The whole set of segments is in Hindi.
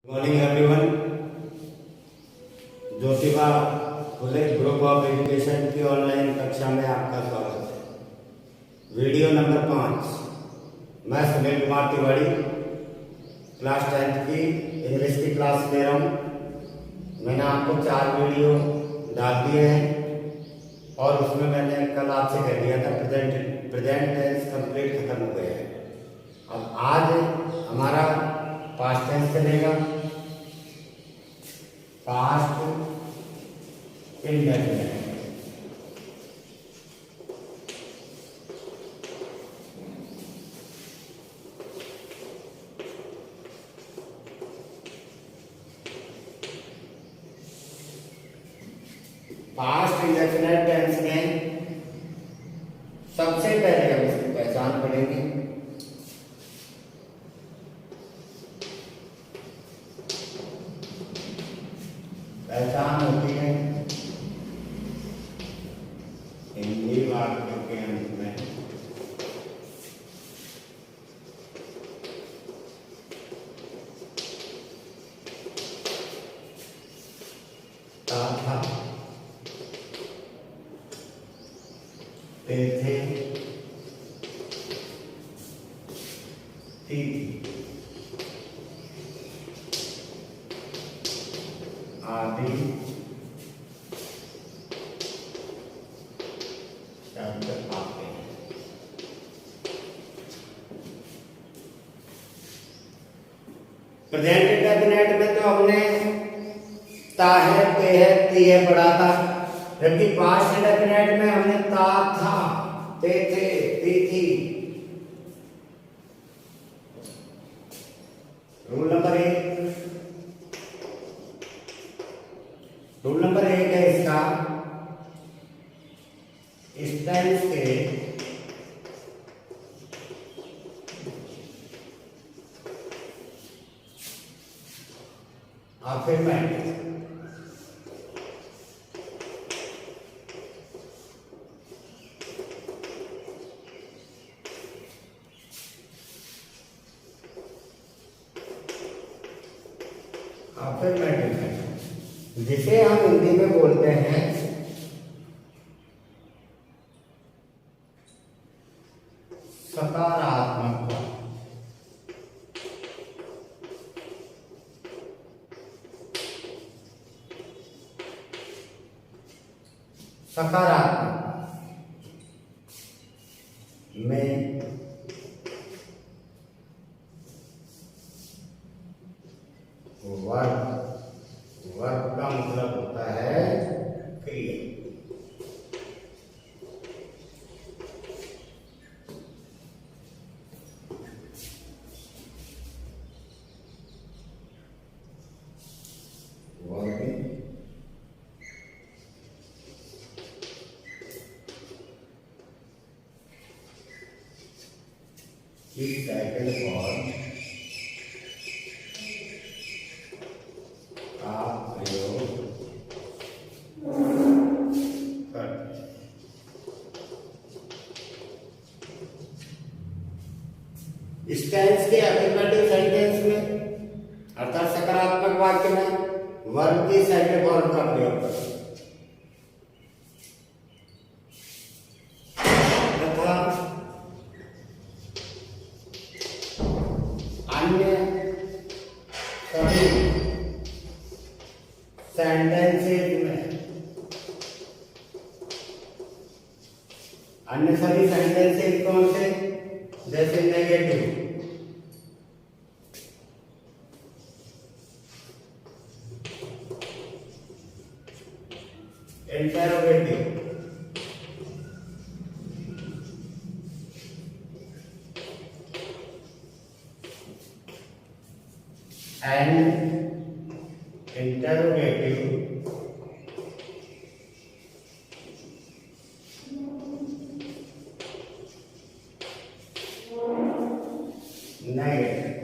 Morning everyone. Jyotiba Phule group of education की ऑनलाइन कक्षा में आपका स्वागत है। Video number 5। मैं सुनील कुमार तिवारी क्लास 10th की इंग्लिश की क्लास ले रहा हूँ। मैंने आपको 4 वीडियो डाल दिए हैं और उसमें मैंने कल आपसे कह दिया था प्रेजेंट टेंस कंप्लीट खत्म हो गया है। अब आज हमारा पास्ट टेंस चलेगा। Past indefinite. Past indefinite tense में सबसे पहले हम इसकी पहचान पढ़ेंगे। पहचान होती है हिंदी वाक्यों के अंत में था, थे, थी, आदि शब्द आते हैं। प्रेजेंट इंडेफिनिट में तो हमने ता है, ते है, ती है पढ़ा था, जबकि पास्ट इंडेफिनिट में हमने ता, था, ते थे, ती थी। रूल नंबर 1 है इसका, इस टेंस के अफर्मेटिव है, जिसे हम हिंदी में बोलते हैं सकारात्मक। सकारात्मक में वर्ब का मतलब होता है क्रिया। इस सेकंड फॉर्म का प्रयोग कर इस टेंस के अफर्मेटिव सेंटेंस में अर्थात सकारात्मक वाक्य में वर्ब की सेकंड फॉर्म का प्रयोग कर अन्य सभी सेंटेंसेस में, अन्य सभी सेंटेंसेस कौन से, जैसे negative, interrogative, and interrogative, negative.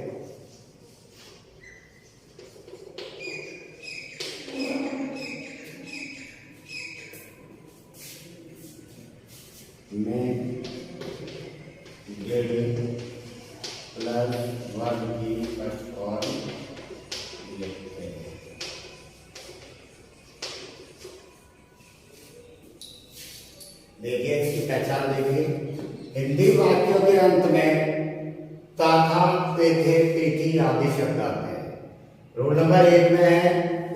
में प्लस वर्ब की फर्स्ट फॉर्म देखिए इसकी पहचान देखिए। हिंदी वाक्यों के अंत में तथा, तेथे, तिथि आदि शब्द आते हैं। रूल नंबर 1 में है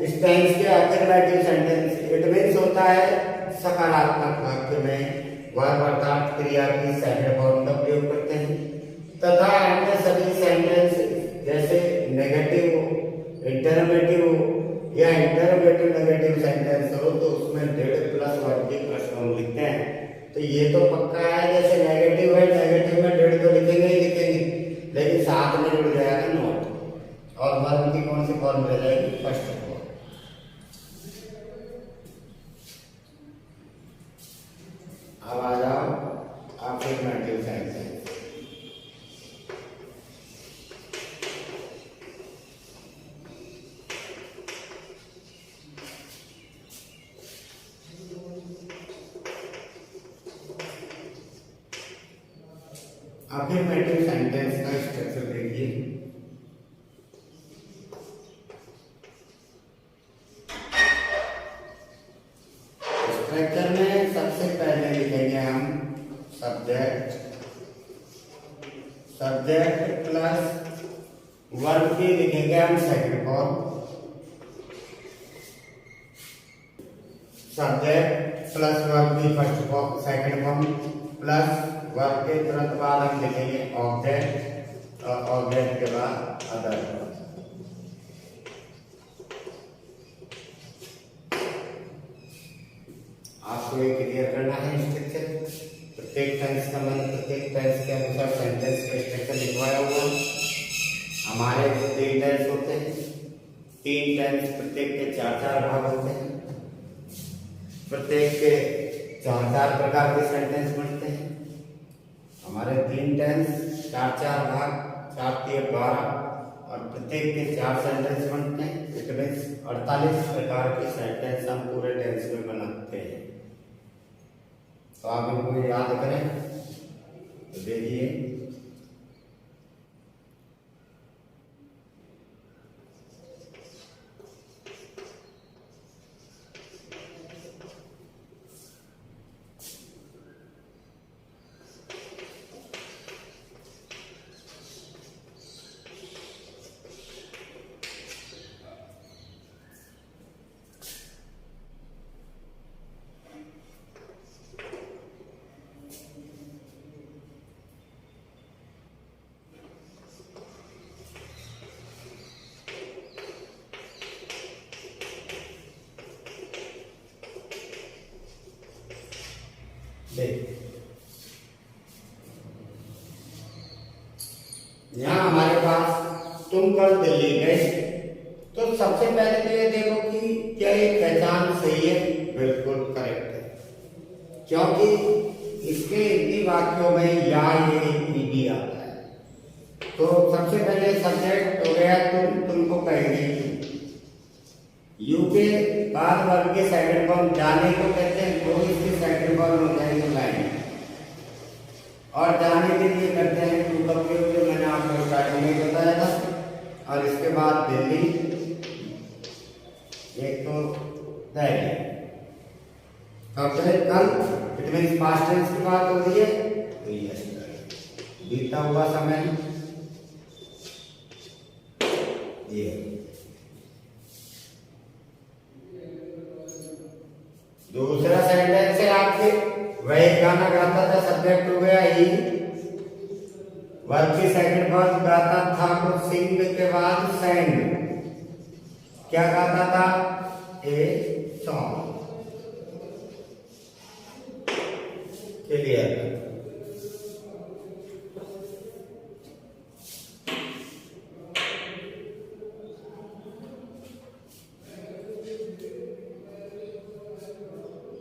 इस टेंस के अफर्मेटिव सेंटेंस इट मीन्स होता है सकारात्मक वाक्य में वर्ब अर्थात क्रिया की सेकंड फॉर्म का प्रयोग करते हैं तथा अन्य सभी सेंटेंस जैसे नेगेटिव, इंटररोगेटिव या इंटररोगेटिव नेगेटिव सेंटेंस हो तो उसमें डेड प्लस वर्ब की फर्स्ट फॉर्म लिखते हैं। तो ये तो पक्का है, जैसे नेगेटिव है, नेगेटिव में डेड तो लिखेंगे ही लिखेंगे, लेकिन साथ में जुड़ जाएगा नॉट और वर्ब की कौन सी फॉर्म रह जाएगी? First form. अब आ जाओ अफर्मेटिव सेंटेंस। अफर्मेटिव सेंटेंस का स्ट्रक्चर देखिए। स्ट्रक्चर में सबसे पहले लिखेंगे हम सब्जेक्ट, सब्जेक्ट प्लस वर्ब की लिखेंगे हम second form, subject plus verb की first form second form plus verb के तुरंत बाद हम लिखेंगे ऑब्जेक्ट और ऑब्जेक्ट के बाद अदर। आपको ये क्लियर करना है स्ट्रक्चर। प्रत्येक टेंस का मतलब प्रत्येक टेंस के अनुसार सेंटेंस का स्ट्रक्चर लिखवाया हुआ। हमारे 3 टेंस होते हैं, 3 टेंस प्रत्येक के 4-4 भाग होते हैं, प्रत्येक के 4-4 प्रकार के सेंटेंस बनते हैं। हमारे 3 टेंस 4-4 भाग, 4×3=12 और प्रत्येक के 4 सेंटेंस बनते हैं। इट मीन्स 48 प्रकार के सेंटेंस हम पूरे टेंस में बनाते हैं। तो आप इनको याद करें तो देखिए यहाँ हमारे पास तुम कल दिल्ली गए, तो सबसे पहले तो ये देखो कि क्या ये पहचान सही है? बिल्कुल करेक्ट है, क्योंकि इसके हिंदी वाक्यों में या ये ईडी आता है। तो सबसे पहले सब्जेक्ट हो गया तुमको कहेंगे यू के बाद वर्ब के सेकंड फॉर्म जाने को कहते हैं, तो इसके सेकंड फॉर्म हो जाएंगे लाइन और जाने के लिए करते हैं टू का प्रयोग, जो मैंने आपको स्टार्टिंग में बताया था। और इसके बाद दिल्ली, एक तो दिल्ली कल, इट मींस पास्ट टेंस की बात हो रही है तो यस्टरडे बीता हुआ समय ये। दूसरा सेंटेंस है आपके वही गाना गाता था, सब्जेक्ट हो गया ही, वर्ब की सेकंड फॉर्म गाता था कुछ सिंग के बाद सैंग, क्या गाता था? A song. क्लियर?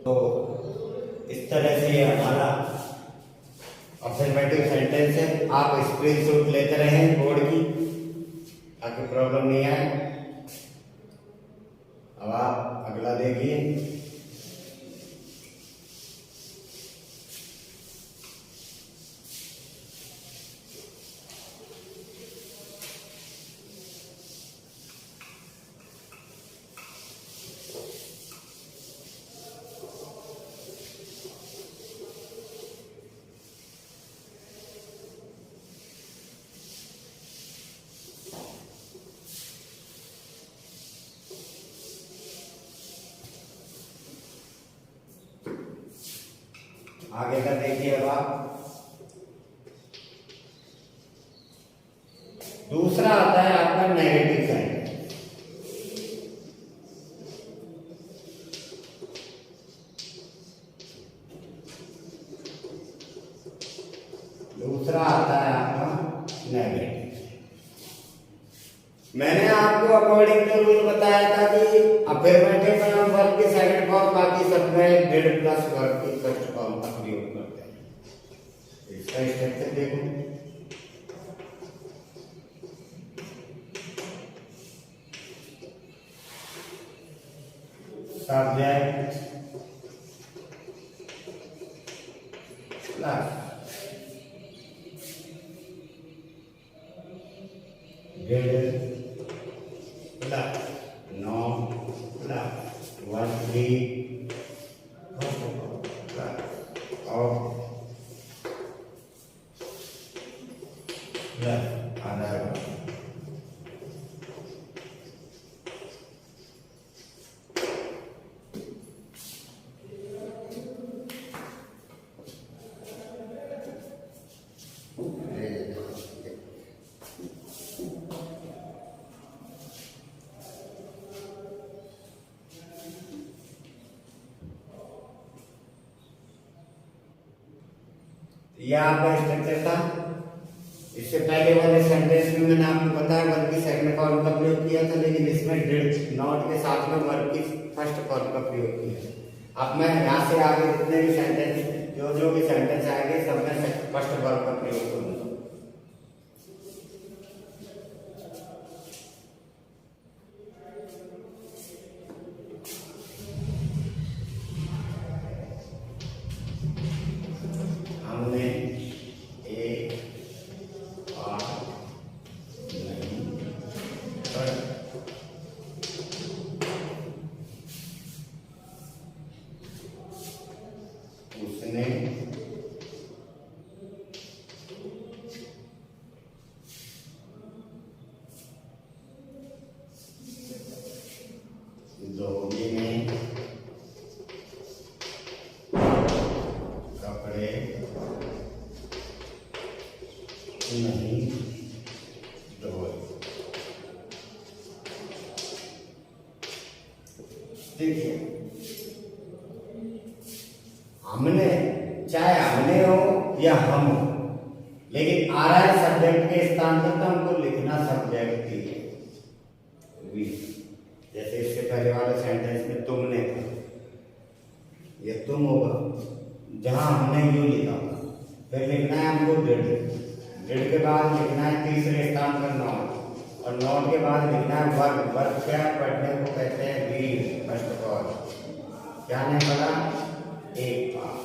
तो इस तरह से हमारा अफर्मेटिव सेंटेंस है। आप स्क्रीनशॉट लेते रहें बोर्ड की ताकि प्रॉब्लम नहीं आए। अब आप अगला देखिए। आगे का देखिए अब आप। दूसरा आता है आपका नेगेटिव सेंटेंस। दूसरा आता है आपका नेगेटिव। मैंने आपको अकॉर्डिंग टू रूल बताया था कि अफर्मेटिव वर्ब की सेकंड फॉर्म बाकी सब में डिड प्लस वर्ब की फर्स्ट फॉर्म का प्रयोग करते हैं। इसका स्ट्रक्चर देखो। Subject plus did plus non plus verb की और प्लस अदर। यह आपका स्ट्रक्चर था। इससे पहले वाले सेंटेंस में मैंने आपको बताया वर्ब की सेकंड फॉर्म का प्रयोग किया था, लेकिन इसमें डिड नॉट के साथ में वर्ब की फर्स्ट फॉर्म का प्रयोग किया। अब मैं यहाँ से आगे जितने भी सेंटेंस जो भी सेंटेंस आएंगे सब में फर्स्ट वर्ब का प्रयोग करूंगा। उसने धोबी ने कपड़े नहीं धोए। देखिए, हमने, चाहे हमने हो या हम हो, लेकिन आ रहा है सब्जेक्ट के स्थान पर, तो हमको लिखना सब्जेक्ट ही है। जैसे इससे पहले वाले सेंटेंस में तुमने था, ये तुम होगा, जहां हमने यू लिखा, फिर लिखना है हमको डिड। डिड के बाद लिखना है तीसरे स्थान पर नॉट, और नॉट के बाद लिखना है वर्ब। वर्ब क्या पढ़ने को कहते हैं रीड। फर्स्ट ऑफ ऑल क्या नहीं पढ़ा, एक बार।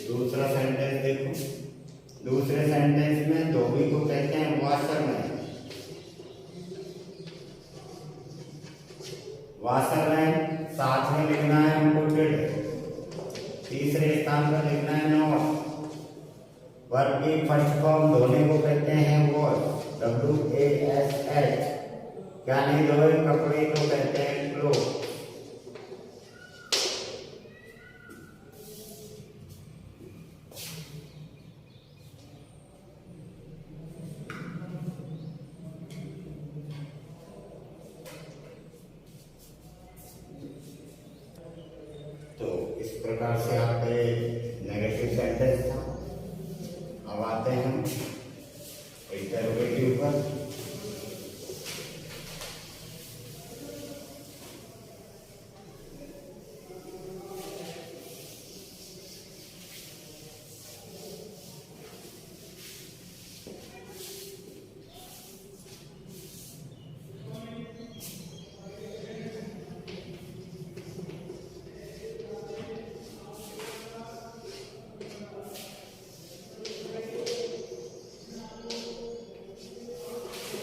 दूसरा सेंटेंस देखो। दूसरे सेंटेंस में धोबी को कहते हैं वॉशरमैन। वॉशरमैन साथ में लिखना है हमको डिड। तीसरे स्थान पर लिखना है नॉट। वर्ब की फर्स्ट फॉर्म धोने को कहते हैं वॉश, WASH। क्या नहीं धोए, कपड़े को कहते हैं क्लोथ। तो इस प्रकार से आपका नेगेटिव सेंटेंस था। अब आते हैं इंटरोगेटिव पर।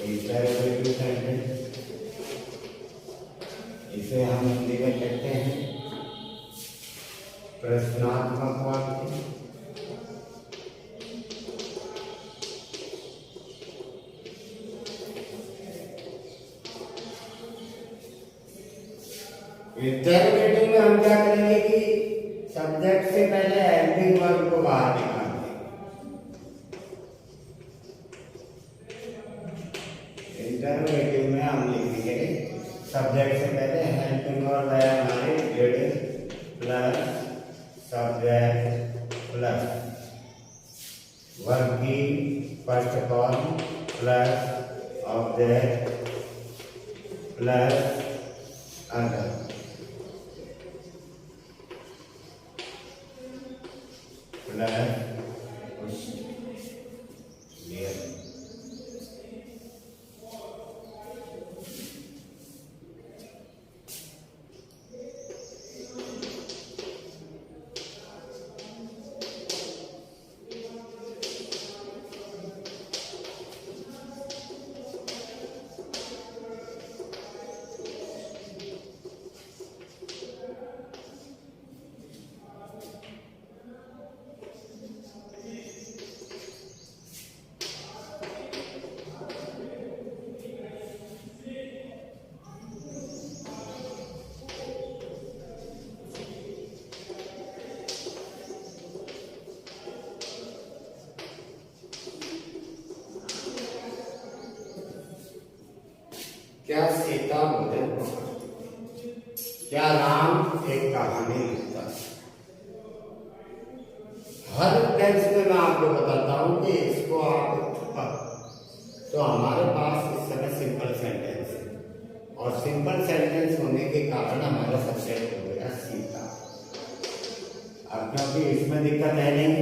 इंटरोगेटिव सेंटेंस, इसे हम हिंदी में कहते हैं प्रश्नात्मक वाक्य। इंटरोगेटिव में हम क्या करेंगे कि सब्जेक्ट से पहले हेल्पिंग वर्ब को बाहर निकालेंगे। इंटरोगेटिव में हम लिखेंगे सब्जेक्ट से पहले हेल्पिंग वर्ब है हमारे did plus subject plus verb की first form plus object plus other plus क्या सीता भोजन पकड़ती, क्या राम एक कहानी लिखता। हर टेंस में मैं आपको बताता हूं कि इसको आप तो हमारे पास इस समय सिंपल सेंटेंस है और सिंपल सेंटेंस होने के कारण हमारा सब्जेक्ट हो गया सीता। अब क्योंकि इसमें दिक्कत है नहीं,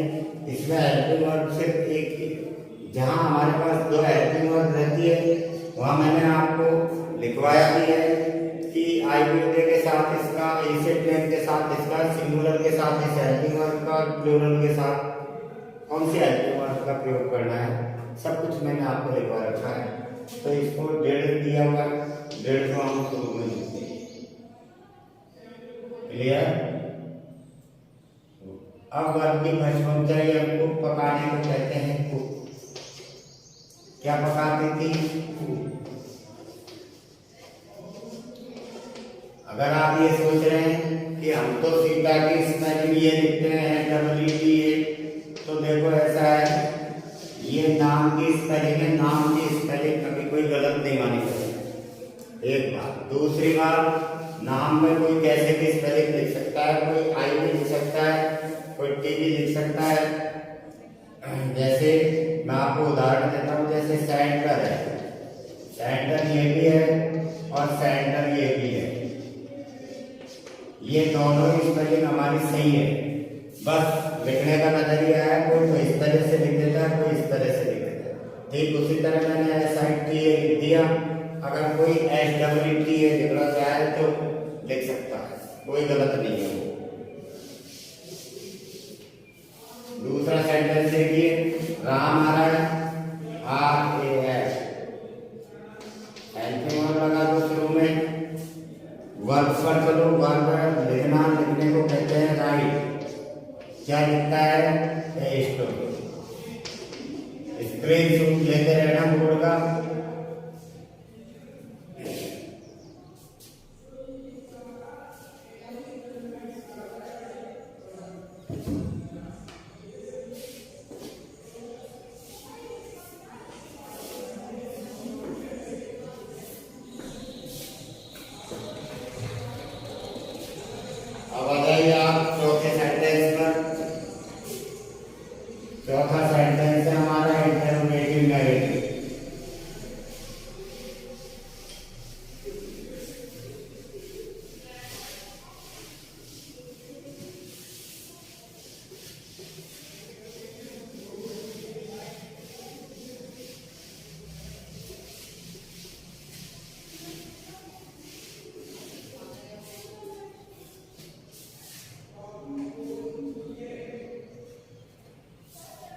इसमें हेल्पिंग वर्ब सिर्फ एक ही, जहां हमारे पास दो हेल्पिंग वर्ब रहती है वहां मैंने आपको लिखवाया भी है कि आईपीओ के साथ इसका, एसेट नेम के साथ इसका, सिंगुलर के साथ इस हेल्पिंग वर्ब का, प्लूरल के साथ कौन सी हेल्पिंग वर्ब का प्रयोग करना है, सब कुछ मैंने आपको लिखवा रखा है। तो इसको डेढ़ दिया हुआ, डेढ़ को हम शुरू में लिखते हैं। क्लियर? अब वर्ब की फर्स्ट फॉर्म चाहिए हमको, पकाने को कहते हैं कुक। क्या पकाती थी? अगर आप ये सोच रहे हैं कि हम तो सीता की स्पेलिंग ये लिखते हैं WTA, तो देखो ऐसा है, ये नाम की स्पेलिंग है, नाम की स्पेलिंग कभी कोई गलत नहीं मानी जाती। एक बात। दूसरी बात, नाम में कोई कैसे भी स्पेलिंग लिख सकता है, कोई आई भी लिख सकता है, कोई टी भी लिख सकता है। जैसे मैं आपको उदाहरण देता हूँ, जैसे सेंटर है, सेंटर ये भी है और सेंटर ये भी है, ये दोनों स्पेलिंग हमारी सही है। बस लिखने का नजरिया है, कोई तो इस तरह से लिख देता है, कोई इस तरह से लिख देता है। ठीक उसी तरह मैंने SITA लिख दिया, अगर कोई SWTA लिखना चाहे तो लिख सकता है, कोई गलत नहीं है वो। दूसरा सेंटेंस देखिए, राम आ रहा है, RAS, हेल्पिंग वर्ब लगा दो शुरू में। वर्ब पर चलो, वर्ब लिखना, लिखने को कहते हैं राइट। क्या लिखता है? स्क्रीन शॉट लेते रहना बोर्ड का। अब आ जाइए आप चौथे सेंटेंस पर। चौथा सेंटेंस है हमारा इंटरोगेटिव नैरेटिव।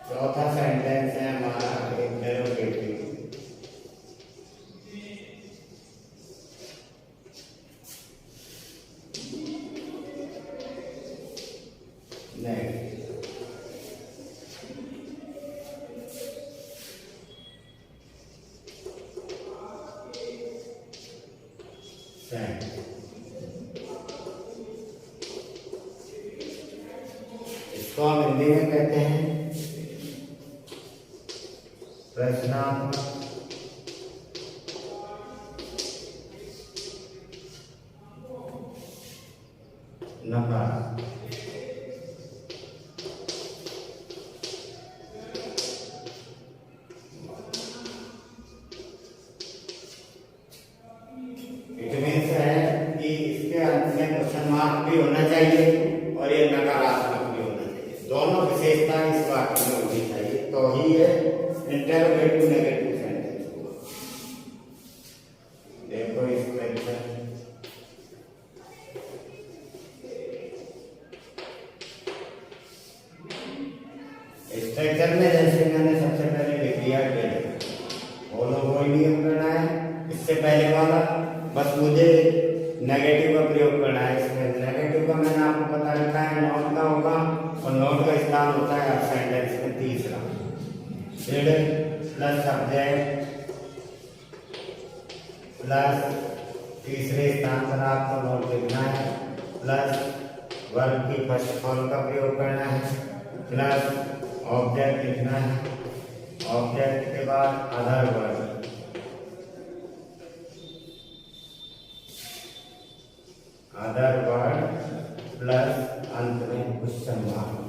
चौथा सेंटेंस है हमारा इंटरोगेटिव। नहीं इसको हम हिंदी में कहते हैं प्रश्नात्मक नकार। क्वेश्चन मार्क भी होना चाहिए और ये नकारात्मक भी होना चाहिए। दोनों विशेषता इस वाक्य में होनी चाहिए तो ही ये इंटरोगेटिव नेगेटिव सेंटेंस हुआ। देखो स्ट्रक्चर में जैसे मैंने सबसे पहले लिख दिया कोई नियम करना है। इससे पहले वाला बस मुझे नेगेटिव का प्रयोग करना है। इसमें नेगेटिव का मैंने आपको बता रखा है नॉट का होगा और नॉट का स्थान होता है अब सेंटेंस में तीसरा प्लस सब्जेक्ट प्लस तीसरे स्थान पर आपको नॉट लिखना है प्लस वर्ब की फर्स्ट फॉर्म का प्रयोग करना है प्लस ऑब्जेक्ट लिखना है। ऑब्जेक्ट के बाद अदर वर्ब प्लस अंत में क्वेश्चन मार्क।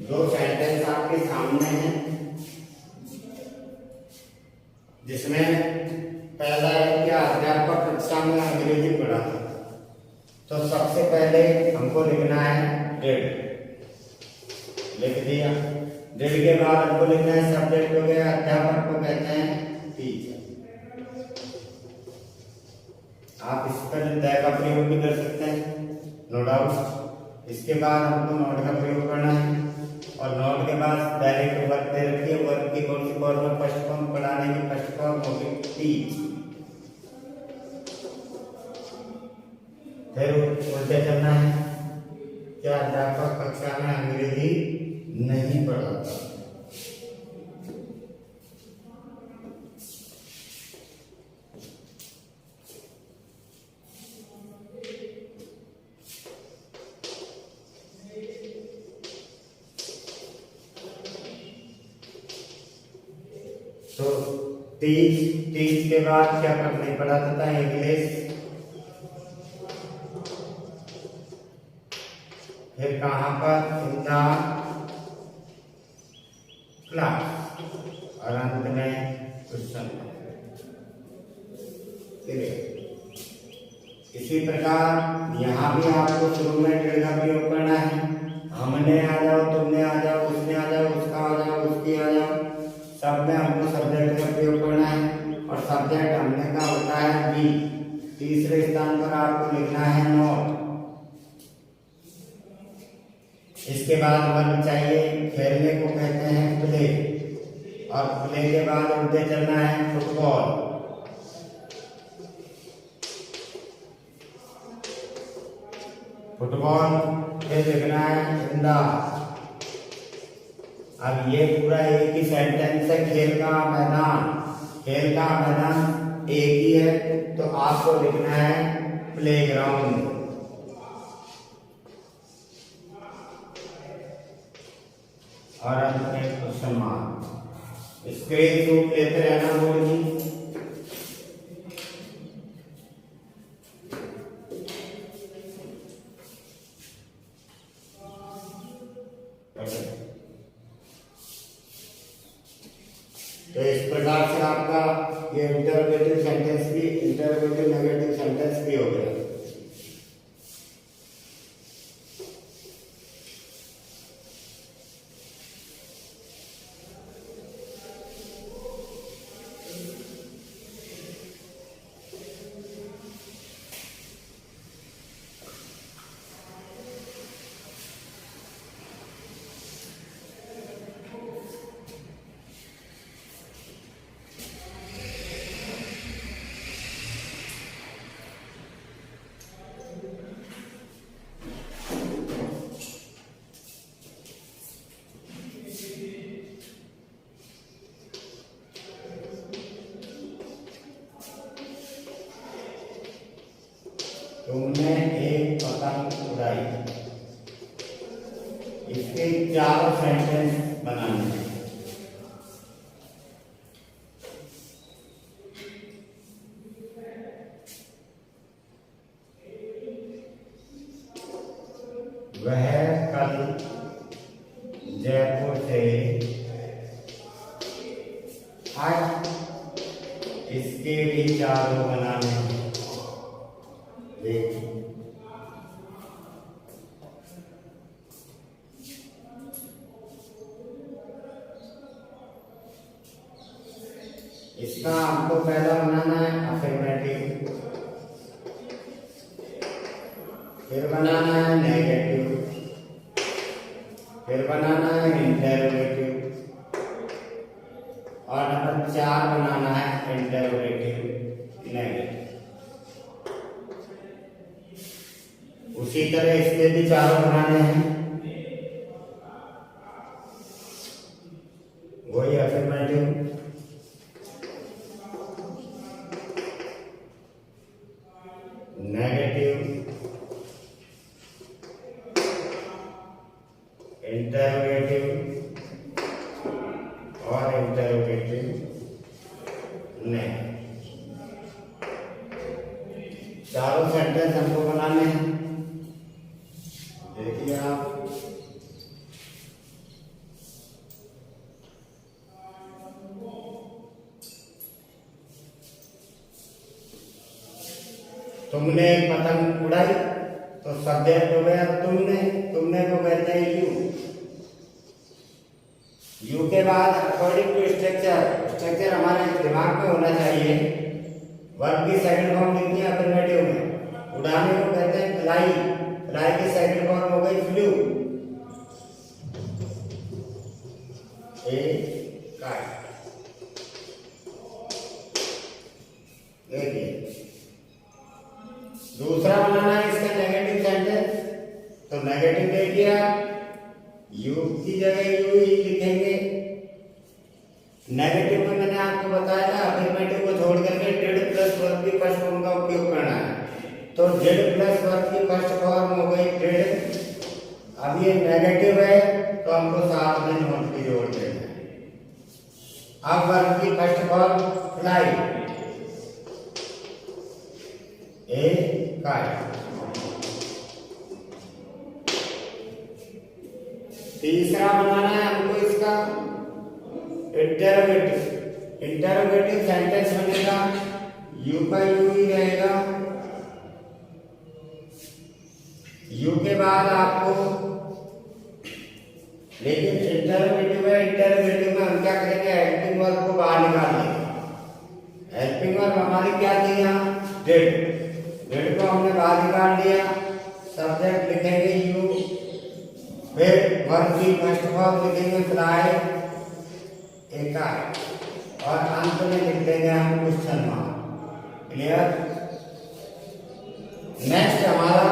दो सेंटेंस आपके सामने हैं जिसमें पहला है क्या अध्यापक कक्षा में अंग्रेजी पढ़ाता। तो सबसे पहले हमको लिखना है डेढ़, लिख दिया। डेढ़ के बाद हमको लिखना है सब्जेक्ट हो गया, अध्यापक को कहते हैं टीचर। आप इस पर द का प्रयोग भी कर सकते हैं नो डाउट। इसके बाद हमको नोट का प्रयोग करना है और नोट के बाद डायरेक्ट वर्ब दे रखिए। वर्ब की कौन सी फॉर्म है? First form. पढ़ाने की फर्स्ट फॉर्म होगी टीच। फिर उल्टे चलना है क्या अध्यापक कक्षा में अंग्रेजी नहीं पढ़ाता। तो टीच के बाद क्या नहीं पढ़ाता था? इंग्लिश। फिर कहां पर? इन द क्लास और अंत में क्वेश्चन। इसी प्रकार यहाँ भी आपको शुरू में डेढ़ का प्रयोग करना है। हमने आ जाओ, तुमने आ जाओ, उसने आ जाओ, उसका आ जाओ, उसकी आ जाओ, सब में हमको सब्जेक्ट का प्रयोग करना है। और सब्जेक्ट हमने का होता है बी। तीसरे स्थान पर आपको लिखना है नोट। इसके बाद वर्ब चाहिए। खेलने को कहते हैं प्ले और प्ले के बाद उल्टे चलना है फुटबॉल। फुटबॉल, फिर लिखना है इन द। अब ये पूरा एक ही सेंटेंस है, खेल का मैदान। खेल का मैदान एक ही है, तो आपको लिखना है प्लेग्राउंड। और अब एक क्वेश्चन मार्क। स्क्रीन शॉट लेते रहना बोर्ड की। तो इस प्रकार से आपका ये इंटरोगेटिव सेंटेंस भी, इंटरोगेटिव नेगेटिव सेंटेंस भी हो गया। तुमने एक पतंग उड़ाई। इसके 4 सेंटेंस बनाने हैं। वह कल जयपुर से आया। इसके भी 4 बनाने हैं। इसका आपको पहला बनाना है अफर्मेटिव, फिर बनाना है नेगेटिव, फिर बनाना है इंटरोगेटिव, और नंबर 4 बनाना है इंटरोगेटिव नेगेटिव। उसी तरह इसके भी 4 बनाने हैं। वही अफर्मेटिव, नेगेटिव, इंटरोगेटिव और इंटरोगेटिव नेगेटिव। 4 सेंटेंस हमको बनाने हैं। देखिए आप, तुमने पतंग उड़ाई, तो सब्जेक्ट हो गया तुमने। तुमने को कहते हैं यू। यू के बाद अकॉर्डिंग टू स्ट्रक्चर, स्ट्रक्चर हमारे दिमाग में होना चाहिए। वर्ब की सेकंड फॉर्म लिखनी है अफर्मेटिव में। उड़ाने को कहते हैं फ्लाई। फ्लाई की सेकंड फॉर्म हो गई फ्लू। ए काइट। देखिए दूसरा बनाना है इसका नेगेटिव सेंटेंस। तो नेगेटिव देखिए, यू की जगह यू ही लिखेंगे। नेगेटिव में मैंने आपको बताया था अफर्मेटिव को छोड़ करके डिड प्लस वर्ब की फर्स्ट फॉर्म का उपयोग करना है। तो डिड प्लस वर्ब की फर्स्ट फॉर्म हो गई डिड। अब ये नेगेटिव है तो हमको साथ में नोट की जोड़ देना है। अब वर्ब की फर्स्ट फॉर्म फ्लाई, ए काइट। तीसरा बनाना है हमको इसका इंटरोगेटिव। इंटरोगेटिव सेंटेंस बनेगा, यू का यू ही रहेगा। यू के बाद आपको, लेकिन इंटरोगेटिव है, इंटरोगेटिव में हम क्या करेंगे, हेल्पिंग वर्ब को बाहर निकाल देंगे। हेल्पिंग वर्ब हमारी क्या थी यहाँ, डिड। डिड को हमने बाहर निकाल दिया। सब्जेक्ट लिखेंगे यू, फिर वर्ब की फर्स्ट फॉर्म लिखेंगे फ्लाई, ए काइट, और अंत में लिख देंगे हम क्वेश्चन मार्क। क्लियर। नेक्स्ट हमारा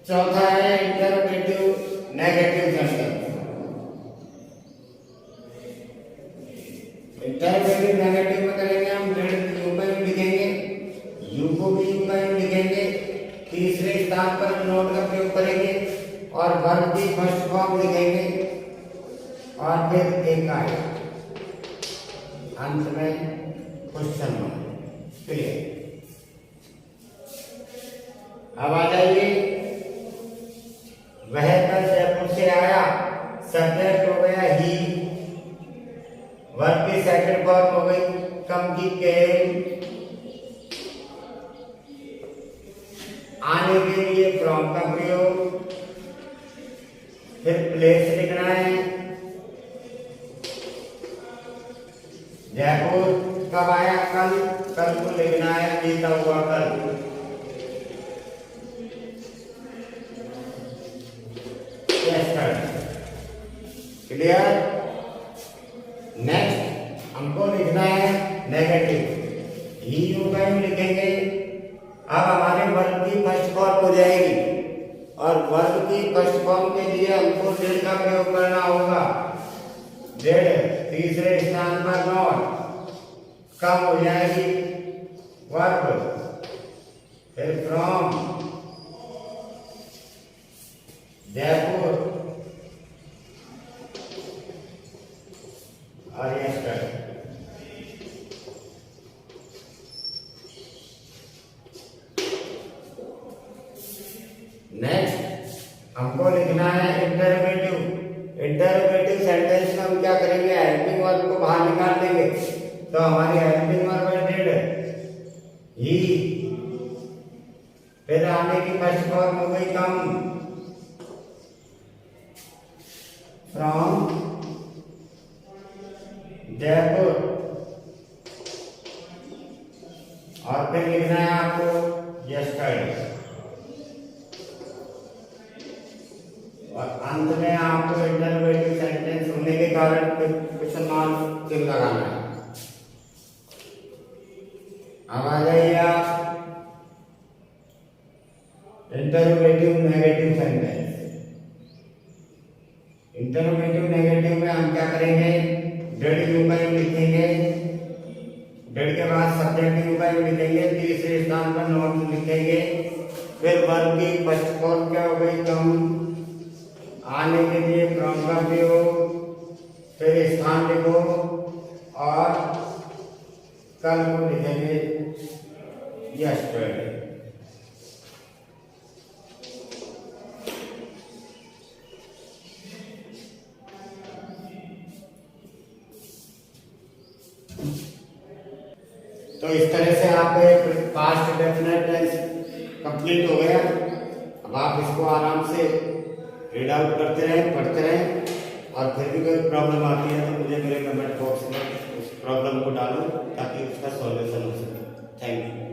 चौथा है interrogative negative sentence. Interrogative negative में करेंगे हम डेड यू का यूं लिखेंगे, यू को भी यू का यूं लिखेंगे, तीसरे स्थान पर नोट का प्रयोग करेंगे और वर्ब की फर्स्ट फॉर्म लिखेंगे और फिर एक आएगा अंत में क्वेश्चन मार्क। क्लियर। अब आ जाइए, वह कल जयपुर से आया, सब्जेक्ट हो गया ही, वर्ब की सेकंड फॉर्म हो गई कम की केम, आने के लिए फ्रॉम का प्रयोग, फिर प्लेस लिखना है, जयपुर कब आया कल, कल को लिखना है बीता हुआ कल। क्लियर। नेक्स्ट हमको लिखना है नेगेटिव, ही यू का यूं लिखेंगे। अब हमारे वर्ब की फर्स्ट फॉर्म हो जाएगी और वर्ब की फर्स्ट फॉर्म के लिए हमको डेड का प्रयोग करना होगा। डेड तीसरे स्थान पर नॉट, कम हो जाएगी वर्ब, फिर फ्रॉम, जयपुर और यस्टरडे। नेक्स्ट हमको लिखना है इंटरोगेटिव। इंटरोगेटिव सेंटेंस में हम क्या करेंगे, हेल्पिंग वर्ब को बाहर निकाल देंगे तो हमारी हेल्पिंग वर्ब है डेड, ही, फिर आने की फर्स्ट फॉर्म हो गई कम, फ्रॉम, जयपुर और फिर लिखना है आपको यस्टरडे और अंत में आपको इंटरोगेटिव सेंटेंस होने के कारण क्वेश्चन मार्क चिन्ह लगाना है। अब आ जाइए आप interrogative negative sentence. Interrogative negative में हम क्या करेंगे, डेड यू का यूं लिखेंगे, डेड के बाद सब्जेक्ट यू का यूं लिखेंगे, तीसरे स्थान पर नॉट लिखेंगे, फिर वर्ब की फर्स्ट फॉर्म क्या हो गई कम, आने के लिए फ्रॉम का प्रयोग, फिर स्थान लिखो और कल को लिखेंगे यस्टरडे। तो इस तरह से आप एक पास्ट डेफिनेट टेंस कंप्लीट हो गया। अब आप इसको आराम से रीड आउट करते रहें, पढ़ते रहें और फिर भी कोई प्रॉब्लम आती है तो मुझे मेरे कमेंट बॉक्स में उस प्रॉब्लम को डालो ताकि उसका सॉल्यूशन हो सके। Thank you.